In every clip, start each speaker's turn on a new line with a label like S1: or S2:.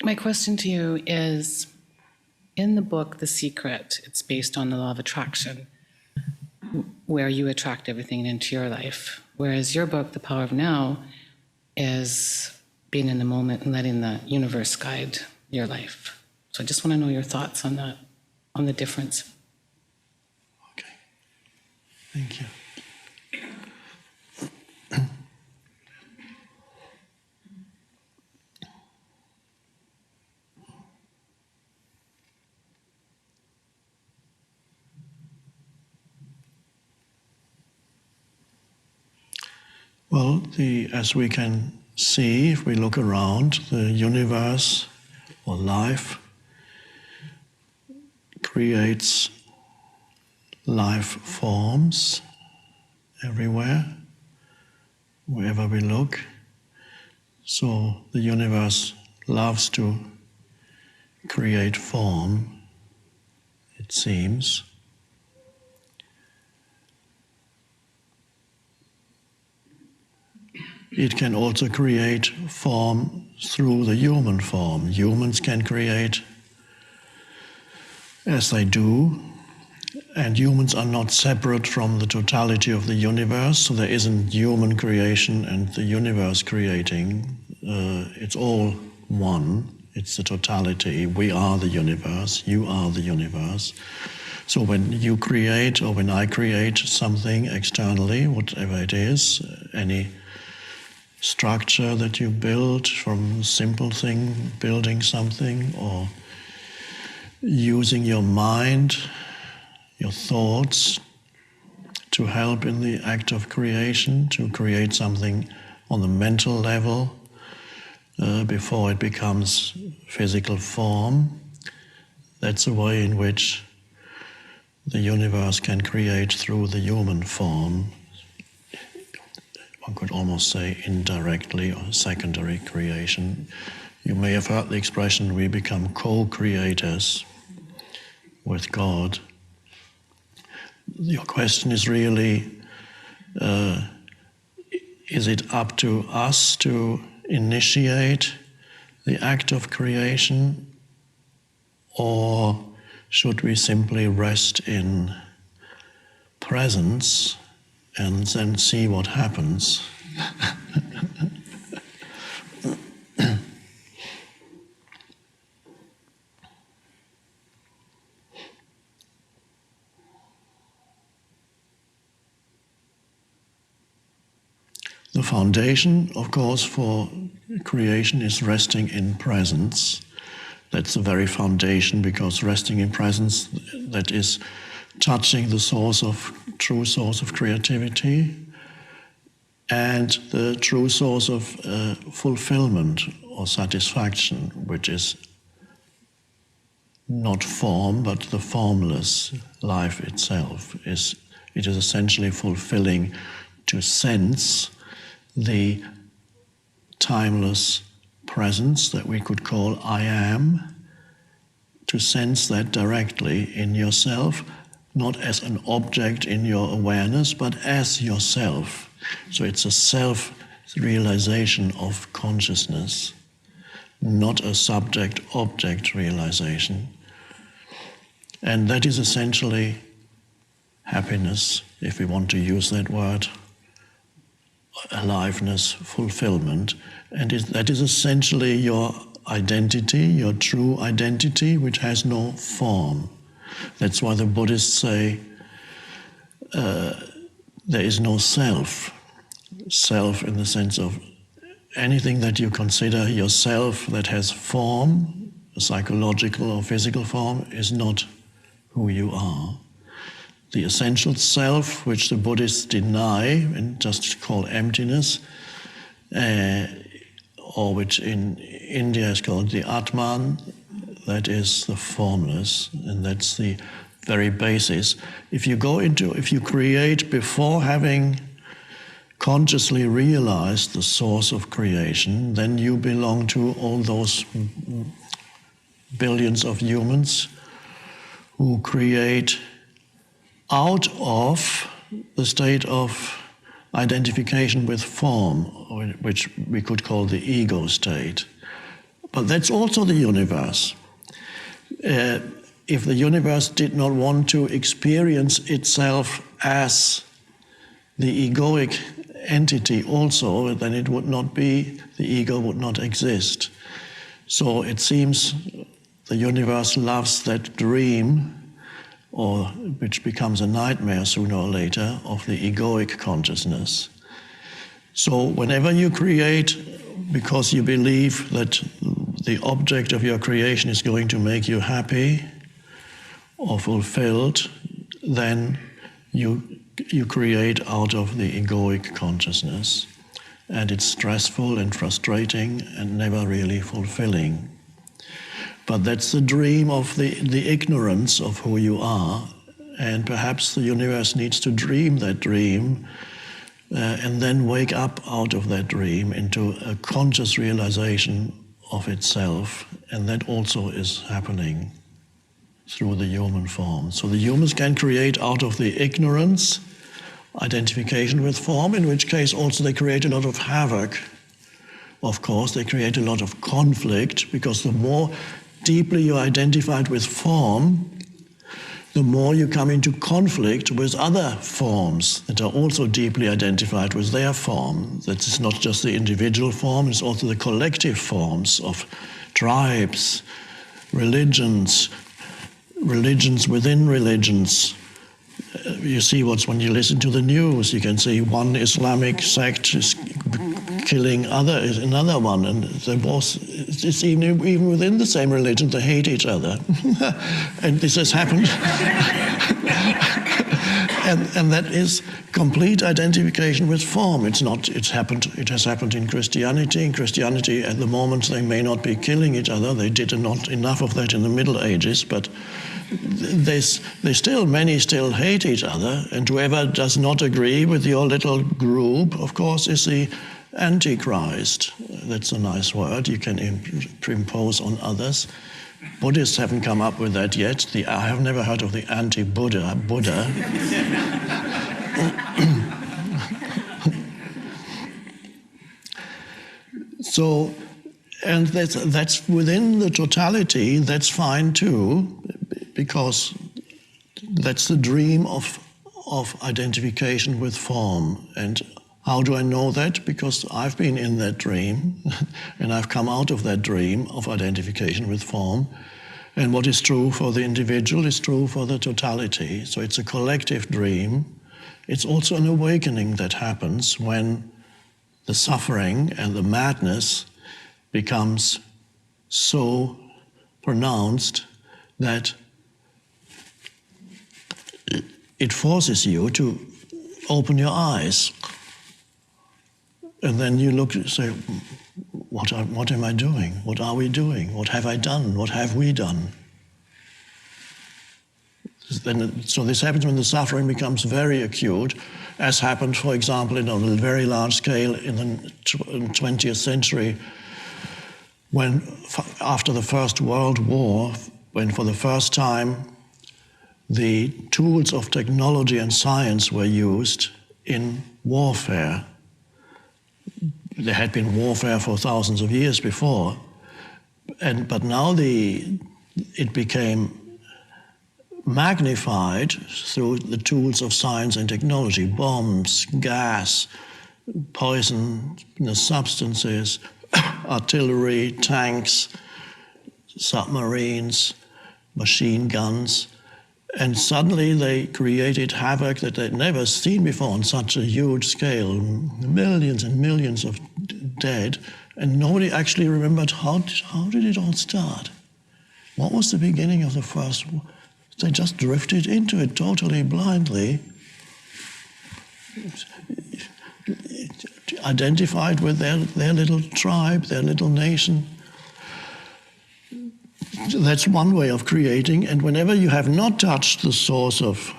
S1: My question to you is, in the book, The Secret, it's based on the law of attraction, where you attract everything into your life. Whereas your book, The Power of Now, is being in the moment and letting the universe guide your life. So I just want to know your thoughts on that, on the difference.
S2: Okay. Thank you. Well, as we can see, if we look around, the universe or life creates life forms everywhere, wherever we look. So the universe loves to create form, it seems. It can also create form through the human form. Humans can create as they do, and humans are not separate from the totality of the universe, so there isn't human creation and the universe creating. It's all one. It's the totality. We are the universe. You are the universe. So when you create, or when I create something externally, whatever it is, any structure that you build, from a simple thing, building something, or using your mind, your thoughts, to help in the act of creation, to create something on the mental level before it becomes physical form. That's a way in which the universe can create through the human form. One could almost say indirectly, or secondary creation. You may have heard the expression, we become co-creators with God. Your question is really, is it up to us to initiate the act of creation, or should we simply rest in presence and then see what happens? The foundation, of course, for creation is resting in presence. That's the very foundation, because resting in presence, that is touching the true source of creativity and the true source of fulfillment or satisfaction, which is not form, but the formless life itself. It is essentially fulfilling to sense the timeless presence that we could call I am, to sense that directly in yourself, not as an object in your awareness, but as yourself. So it's a self-realization of consciousness, not a subject-object realization. And that is essentially happiness, if we want to use that word, aliveness, fulfillment. And that is essentially your identity, your true identity, which has no form. That's why the Buddhists say there is no self. Self in the sense of anything that you consider yourself that has form, a psychological or physical form, is not who you are. The essential self, which the Buddhists deny and just call emptiness, or which in India is called the Atman, that is the formless, and that's the very basis. If you create before having consciously realized the source of creation, then you belong to all those billions of humans who create out of the state of identification with form, which we could call the ego state. But that's also the universe. If the universe did not want to experience itself as the egoic entity also, then it would not be, the ego would not exist. So it seems the universe loves that dream, or which becomes a nightmare sooner or later, of the egoic consciousness. So whenever you create, because you believe that the object of your creation is going to make you happy or fulfilled, then you create out of the egoic consciousness. And it's stressful and frustrating and never really fulfilling. But that's the dream of the ignorance of who you are. And perhaps the universe needs to dream that dream and then wake up out of that dream into a conscious realization of itself. And that also is happening through the human form. So the humans can create out of the ignorance identification with form, in which case also they create a lot of havoc. Of course, they create a lot of conflict, because the more deeply you're identified with form, the more you come into conflict with other forms that are also deeply identified with their form. That is not just the individual form, it's also the collective forms of tribes, religions, religions within religions. You see when you listen to the news, you can see one Islamic sect is killing another one, and it's even within the same religion, they hate each other. And this has happened. and that is complete identification with form. It has happened in Christianity. In Christianity, at the moment, they may not be killing each other. They did not enough of that in the Middle Ages, but many still hate each other, and whoever does not agree with your little group, of course, is the Antichrist. That's a nice word you can impose on others. Buddhists haven't come up with that yet. I have never heard of the anti-Buddha. So, and that's within the totality, that's fine too, because that's the dream of identification with form. And how do I know that? Because I've been in that dream, and I've come out of that dream of identification with form. And what is true for the individual is true for the totality. So it's a collective dream. It's also an awakening that happens when the suffering and the madness becomes so pronounced that it forces you to open your eyes. And then you look and say, what am I doing? What are we doing? What have I done? What have we done? So this happens when the suffering becomes very acute, as happened, for example, on a very large scale in the 20th century, when after the First World War, when for the first time the tools of technology and science were used in warfare. There had been warfare for thousands of years before, but now it became magnified through the tools of science and technology: bombs, gas, poisonous substances, artillery, tanks, submarines, machine guns. And suddenly they created havoc that they'd never seen before on such a huge scale, millions and millions of dead, and nobody actually remembered how did it all start? What was the beginning of the First War? They just drifted into it totally blindly, identified with their little tribe, their little nation. That's one way of creating, and whenever you have not touched the source of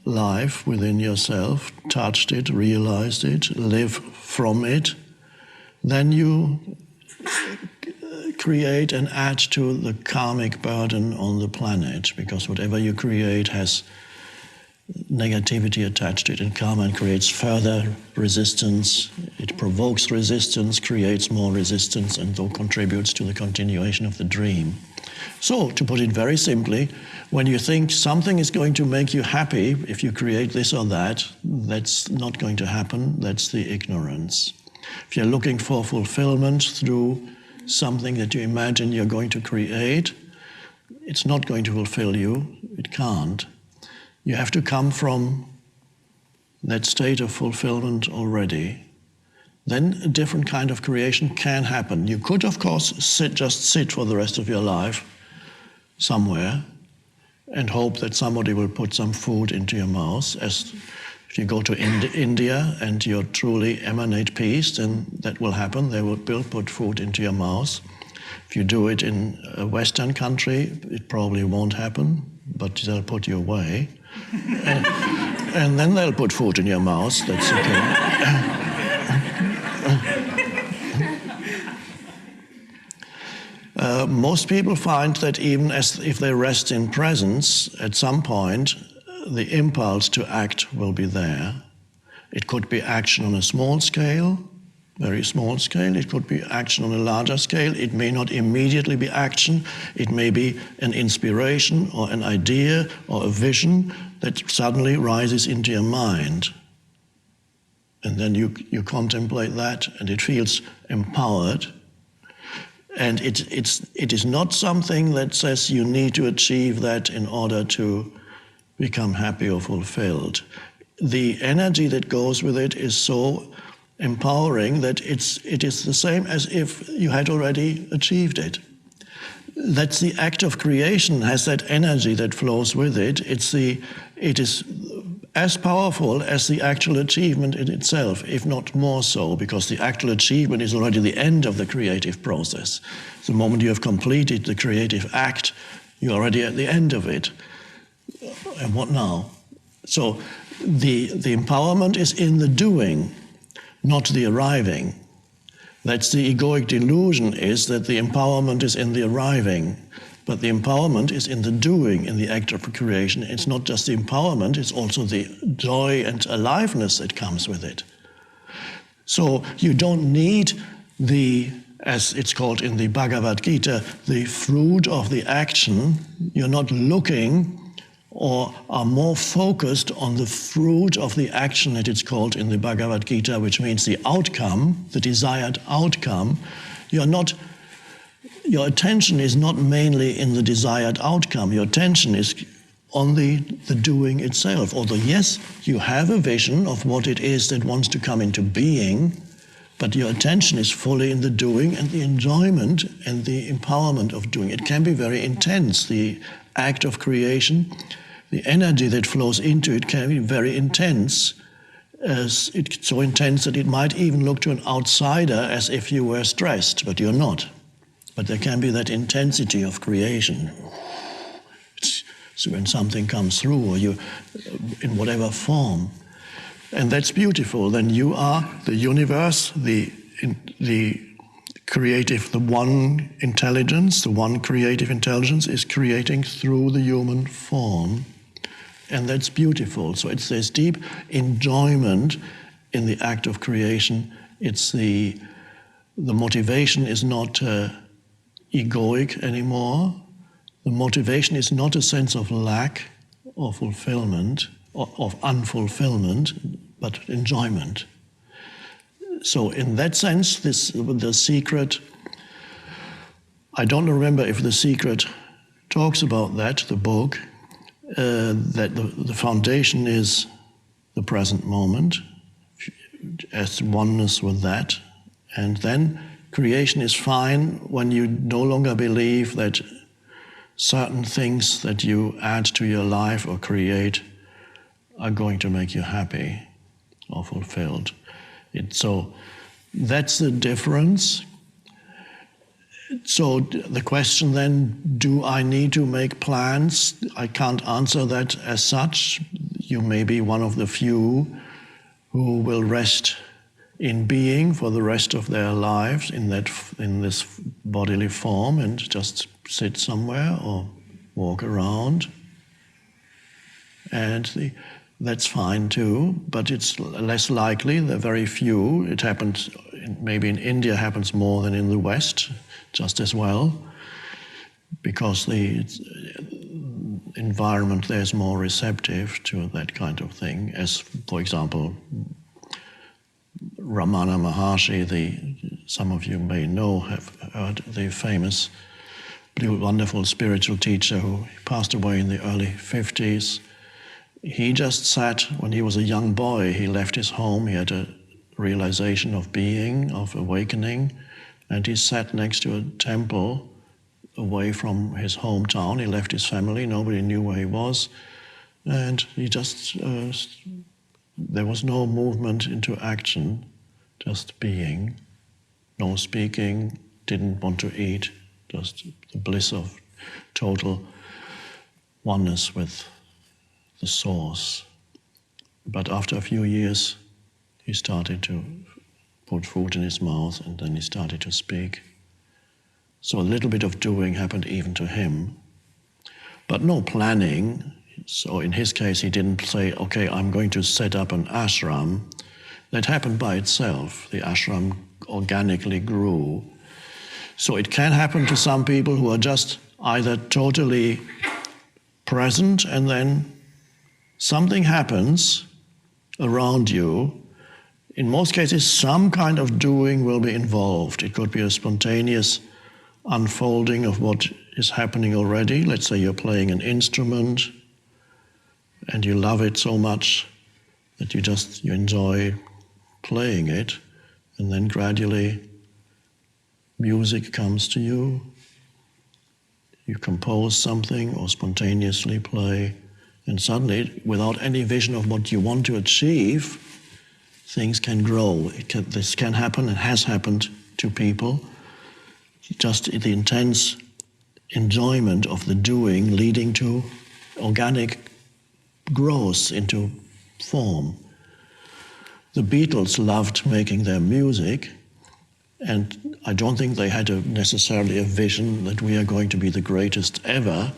S2: life within yourself, touched it, realized it, live from it, then you create and add to the karmic burden on the planet, because whatever you create has negativity attached to it, and karma creates further resistance. It provokes resistance, creates more resistance, and so contributes to the continuation of the dream. So, to put it very simply, when you think something is going to make you happy, if you create this or that, that's not going to happen. That's the ignorance. If you're looking for fulfillment through something that you imagine you're going to create, it's not going to fulfill you. It can't. You have to come from that state of fulfillment already. Then a different kind of creation can happen. You could, of course, just sit for the rest of your life somewhere and hope that somebody will put some food into your mouth. As if you go to India and you truly emanate peace, then that will happen. They will put food into your mouth. If you do it in a Western country, it probably won't happen, but they'll put you away. And then they'll put food in your mouth. That's okay. Most people find that even if they rest in presence, at some point, the impulse to act will be there. It could be action on a small scale, very small scale. It could be action on a larger scale. It may not immediately be action. It may be an inspiration or an idea or a vision that suddenly rises into your mind. And then you contemplate that, and it feels empowered. And it is not something that says you need to achieve that in order to become happy or fulfilled. The energy that goes with it is so empowering that it is the same as if you had already achieved it. That's the act of creation, has that energy that flows with it. It is as powerful as the actual achievement in itself, if not more so, because the actual achievement is already the end of the creative process. The moment you have completed the creative act, you're already at the end of it. And what now? So the empowerment is in the doing, not the arriving. That's the egoic delusion, is that the empowerment is in the arriving. But the empowerment is in the doing, in the act of creation. It's not just the empowerment, it's also the joy and aliveness that comes with it. So you don't need as it's called in the Bhagavad Gita, the fruit of the action. You're not looking or are more focused on the fruit of the action that it's called in the Bhagavad Gita, which means the outcome, the desired outcome. Your attention is not mainly in the desired outcome. Your attention is on the doing itself. Although, yes, you have a vision of what it is that wants to come into being, but your attention is fully in the doing and the enjoyment and the empowerment of doing. It can be very intense, the act of creation. The energy that flows into it can be very intense. It's so intense that it might even look to an outsider as if you were stressed, but you're not. But there can be that intensity of creation. So when something comes through, or you, in whatever form, and that's beautiful. Then you are the universe, the creative, the one intelligence, the one creative intelligence is creating through the human form, and that's beautiful. So it's this deep enjoyment in the act of creation. It's the motivation is not egoic anymore. The motivation is not a sense of lack or fulfillment, or of unfulfillment, but enjoyment. So in that sense, the secret, I don't remember if the secret talks about that, the book, that the foundation is the present moment, as oneness with that, and then creation is fine when you no longer believe that certain things that you add to your life or create are going to make you happy or fulfilled. So that's the difference. So the question then, do I need to make plans? I can't answer that as such. You may be one of the few who will rest in being for the rest of their lives in this bodily form and just sit somewhere or walk around. And that's fine too, but it's less likely. There are very few. It happens, maybe in India happens more than in the West, just as well, because the environment there is more receptive to that kind of thing. As, for example, Ramana Maharshi, some of you may know, have heard the famous, wonderful spiritual teacher who passed away in the early 50s. He just sat, when he was a young boy, he left his home, he had a realization of being, of awakening, and he sat next to a temple away from his hometown. He left his family, nobody knew where he was, and he just, there was no movement into action, just being, no speaking, didn't want to eat, just the bliss of total oneness with the source. But after a few years, he started to put food in his mouth, and then he started to speak. So a little bit of doing happened even to him, but no planning. So in his case, he didn't say, okay, I'm going to set up an ashram. That happened by itself. The ashram organically grew. So it can happen to some people who are just either totally present and then something happens around you. In most cases, some kind of doing will be involved. It could be a spontaneous unfolding of what is happening already. Let's say you're playing an instrument and you love it so much that you enjoy playing it, and then gradually music comes to you. You compose something or spontaneously play, and suddenly, without any vision of what you want to achieve, things can grow. This can happen and has happened to people. Just the intense enjoyment of the doing leading to organic growth into form. The Beatles loved making their music, and I don't think they had necessarily a vision that we are going to be the greatest ever,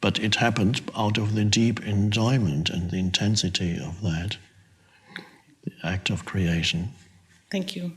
S2: but it happened out of the deep enjoyment and the intensity of that, the act of creation.
S1: Thank you.